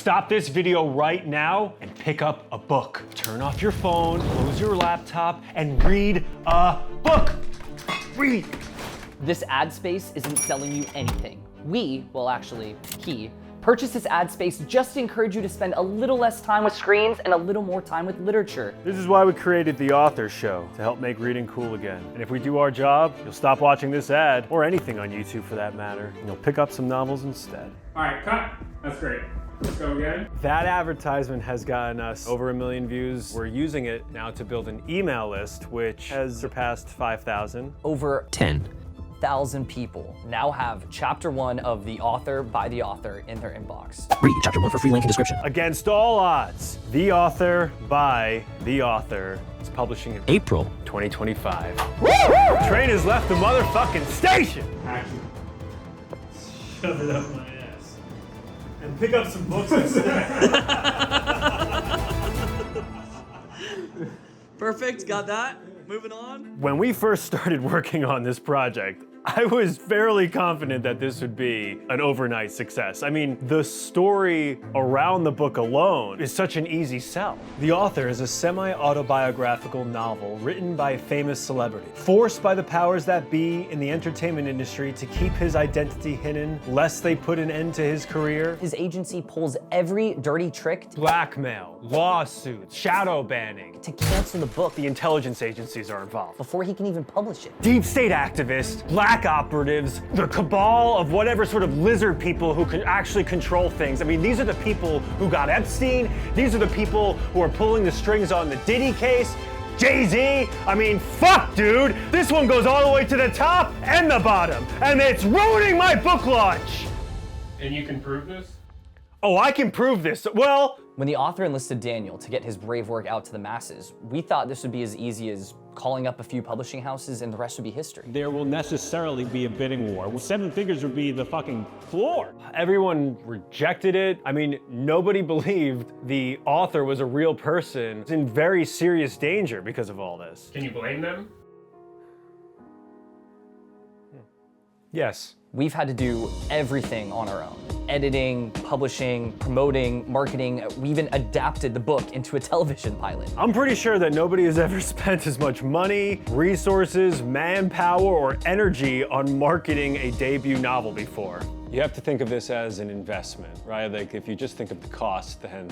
Stop this video right now and pick up a book. Turn off your phone, close your laptop, and read a book. Read. This ad space isn't selling you anything. We, well actually, he, purchased this ad space just to encourage you to spend a little less time with screens and a little more time with literature. This is why we created the Author Show, to help make reading cool again. And if we do our job, you'll stop watching this ad, or anything on YouTube for that matter, and you'll pick up some novels instead. All right, cut. That's great. Let's go again. That advertisement has gotten us over 1 million views. We're using it now to build an email list, which has surpassed 5,000. Over 10,000 people now have chapter 1 of The Author by the Author in their inbox. Read chapter 1 for free link in description. Against all odds, The Author by the Author is publishing in April 2025. The train has left the motherfucking station! Action. Shove it up my ass. And pick up some books instead. Perfect, got that. Moving on. When we first started working on this project, I was fairly confident that this would be an overnight success. I mean, the story around the book alone is such an easy sell. The Author is a semi-autobiographical novel written by a famous celebrity. Forced by the powers that be in the entertainment industry to keep his identity hidden, lest they put an end to his career. His agency pulls every dirty trick Blackmail, lawsuits, shadow banning. to cancel the book The intelligence agencies are involved. before he can even publish it. Deep state activists, black operatives, the cabal of whatever sort of lizard people who can actually control things. I mean, these are the people who got Epstein. These are the people who are pulling the strings on the Diddy case. Jay-Z, I mean, fuck, dude. This one goes all the way to the top and the bottom, and it's ruining my book launch. And you can prove this? Oh, I can prove this. Well, When the author enlisted Daniel to get his brave work out to the masses, we thought this would be as easy as calling up a few publishing houses and the rest would be history. There will necessarily be a bidding war. 7 figures would be the fucking floor. everyone rejected it. I mean, nobody believed the author was a real person. It's in very serious danger because of all this. Can you blame them? Yes. We've had to do everything on our own. Editing, publishing, promoting, marketing. We even adapted the book into a television pilot. I'm pretty sure that nobody has ever spent as much money, resources, manpower, or energy on marketing a debut novel before. You have to think of this as an investment, right? Like if you just think of the cost, then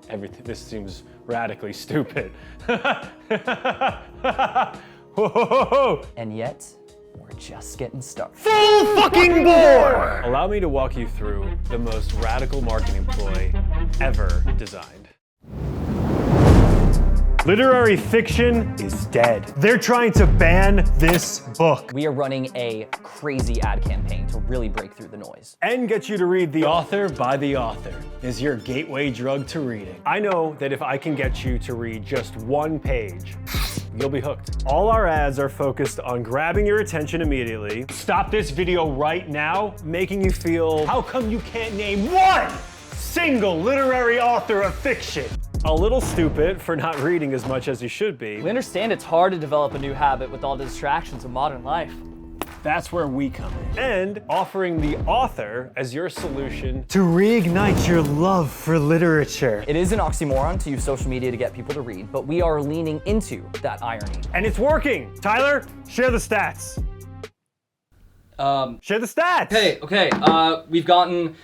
everything, this seems radically stupid. Whoa. And yet, we're just getting started. Full fucking bore! Allow me to walk you through the most radical marketing ploy ever designed. Literary fiction is dead. They're trying to ban this book We are running a crazy ad campaign to really break through the noise. and get you to read The Author by the Author is your gateway drug to reading. I know that if I can get you to read just one page, you'll be hooked. All our ads are focused on grabbing your attention immediately. Stop this video right now, making you feel, how come you can't name one single literary author of fiction? A little stupid for not reading as much as you should be. We understand it's hard to develop a new habit with all the distractions of modern life. That's where we come in. And offering the author as your solution to reignite your love for literature. It is an oxymoron to use social media to get people to read, but we are leaning into that irony. And it's working. Tyler, share the stats. Share the stats. Okay, we've gotten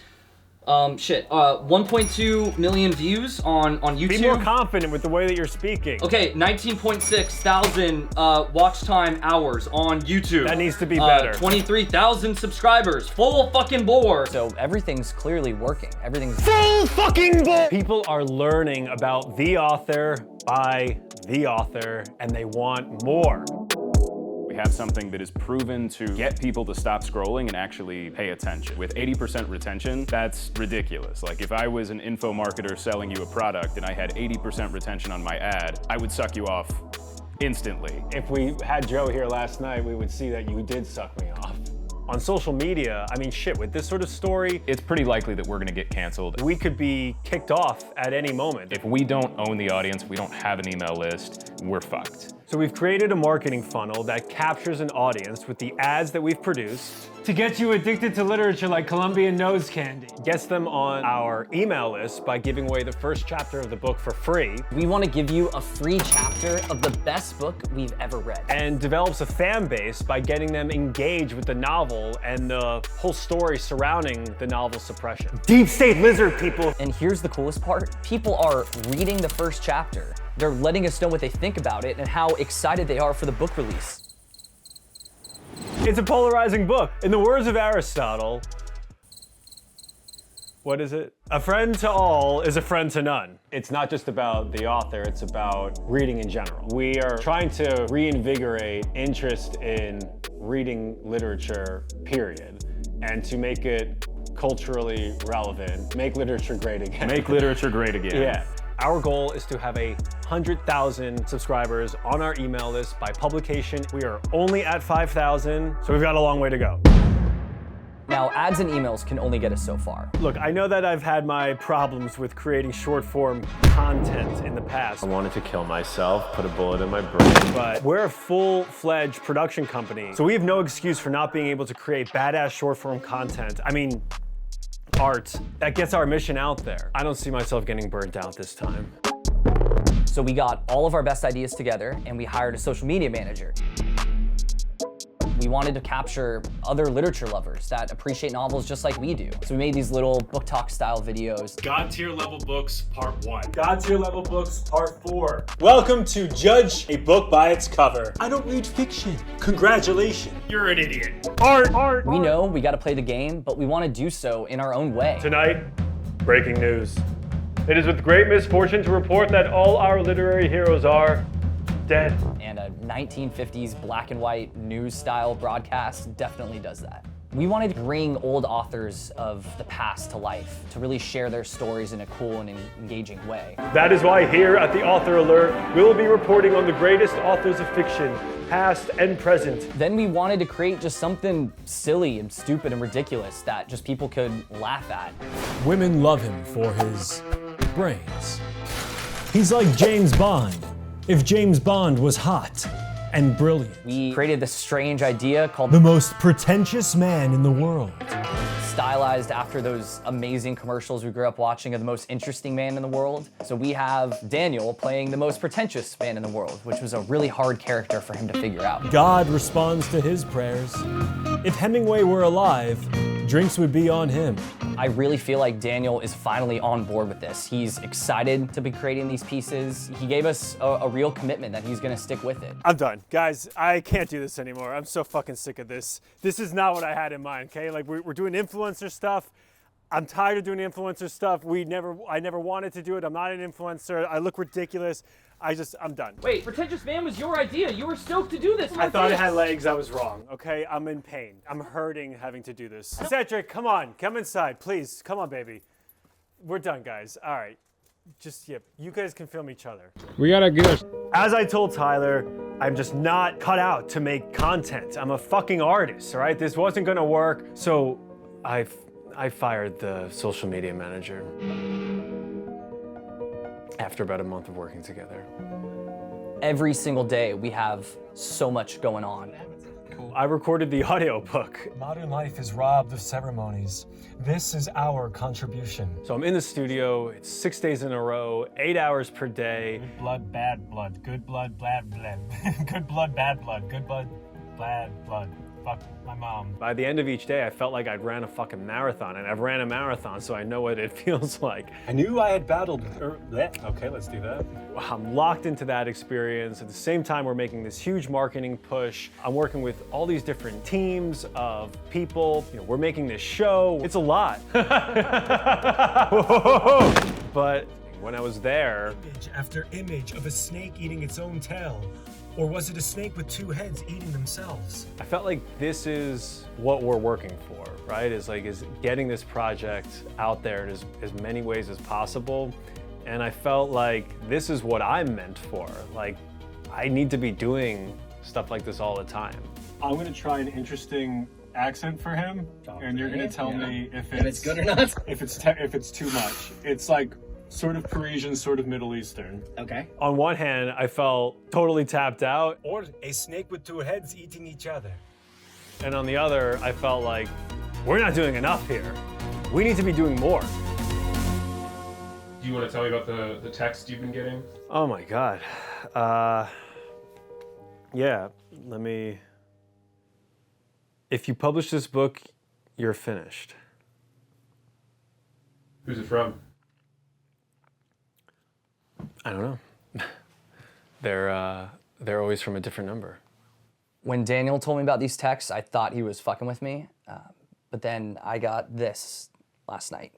1.2 million views on YouTube. Be more confident with the way that you're speaking. Okay, 19.6 thousand watch time hours on YouTube. That needs to be better. 23,000 subscribers. Full fucking bore. So everything's clearly working. Everything's Full fucking bull. People are learning about the author by the author, and they want more. We have something that is proven to get people to stop scrolling and actually pay attention. With 80% retention, that's ridiculous. Like if I was an info marketer selling you a product and I had 80% retention on my ad, I would suck you off instantly. If we had Joe here last night, we would see that you did suck me off. On social media, I mean, shit, with this sort of story, It's pretty likely that we're gonna get canceled. we could be kicked off at any moment. If we don't own the audience, we don't have an email list, we're fucked. So we've created a marketing funnel that captures an audience with the ads that we've produced, To get you addicted to literature like Colombian nose candy. gets them on our email list by giving away the first chapter of the book for free, We want to give you a free chapter of the best book we've ever read. and develops a fan base by getting them engaged with the novel and the whole story surrounding the novel's suppression. Deep state lizard people. And here's the coolest part. People are reading the first chapter. They're letting us know what they think about it and how excited they are for the book release. It's a polarizing book. In the words of Aristotle, what is it? A friend to all is a friend to none. It's not just about the author, it's about reading in general. We are trying to reinvigorate interest in reading literature, period, and to make it culturally relevant, make literature great again. Make literature great again. Yeah. Our goal is to have 100,000 subscribers on our email list by publication. We are only at 5,000, so we've got a long way to go. Now, ads and emails can only get us so far. Look, I know that I've had my problems with creating short form content in the past, I wanted to kill myself, put a bullet in my brain. but we're a full-fledged production company, so we have no excuse for not being able to create badass short form content. I mean, art that gets our mission out there. I don't see myself getting burnt out this time. So we got all of our best ideas together and we hired a social media manager. We wanted to capture other literature lovers that appreciate novels just like we do. So we made these little book talk style videos. God tier level books, part 1. God tier level books, part 4. Welcome to Judge a Book by Its Cover. I don't read fiction. Congratulations. You're an idiot. Art. We know we gotta play the game, but we wanna do so in our own way. Tonight, breaking news. It is with great misfortune to report that all our literary heroes are dead. And a 1950s black and white news style broadcast definitely does that. We wanted to bring old authors of the past to life, to really share their stories in a cool and engaging way. That is why here at the Author Alert, we will be reporting on the greatest authors of fiction, past and present. Then we wanted to create just something silly and stupid and ridiculous that just people could laugh at. Women love him for his brains. He's like James Bond, if James Bond was hot and brilliant. We created this strange idea called The most pretentious man in the world. stylized after those amazing commercials we grew up watching of the most interesting man in the world. So we have Daniel playing the most pretentious man in the world, which was a really hard character for him to figure out. God responds to his prayers. If Hemingway were alive, drinks would be on him. I really feel like Daniel is finally on board with this. He's excited to be creating these pieces. He gave us a real commitment that he's gonna stick with it. I'm done. Guys, I can't do this anymore. I'm so fucking sick of this. This is not what I had in mind, okay? Like, we're doing influencer stuff. I'm tired of doing influencer stuff. I never wanted to do it. I'm not an influencer. I look ridiculous. I'm done. Wait, Pretentious Man was your idea. You were stoked to do this. I thought it had legs. I was wrong, okay? I'm in pain. I'm hurting having to do this. Cedric, come on. Come inside, please. Come on, baby. We're done, guys. All right. You guys can film each other. We gotta get As I told Tyler, I'm just not cut out to make content. I'm a fucking artist, all right? This wasn't gonna work, so I fired the social media manager after about a month of working together. Every single day we have so much going on. I recorded the audiobook. Modern life is robbed of ceremonies. This is our contribution. So I'm in the studio, it's 6 days in a row, 8 hours per day. good blood, bad blood, good blood, bad blood, good blood, bad blood, good blood, bad blood. Fuck my mom. By the end of each day, I felt like I'd ran a fucking marathon, and I've ran a marathon, so I know what it feels like. I knew I had battled. Okay, let's do that. I'm locked into that experience. At the same time, we're making this huge marketing push. I'm working with all these different teams of people. You know, we're making this show. It's a lot. But when I was there, Image after image of a snake eating its own tail. Or was it a snake with two heads eating themselves? I felt like this is what we're working for, right? Is getting this project out there in as many ways as possible. And I felt like this is what I'm meant for. Like, I need to be doing stuff like this all the time. I'm gonna try an interesting accent for him, and you're gonna tell me if it's good or not. if it's too much. It's like sort of Parisian, sort of Middle Eastern. Okay. On one hand, I felt totally tapped out, Or a snake with two heads eating each other. and on the other, I felt like we're not doing enough here. We need to be doing more. Do you want to tell me about the text you've been getting? Oh my God. Yeah, let me. If you publish this book, you're finished. Who's it from? I don't know. They're always from a different number. When Daniel told me about these texts, I thought he was fucking with me. But then I got this last night.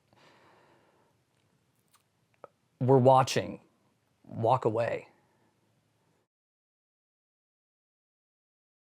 We're watching. Walk away.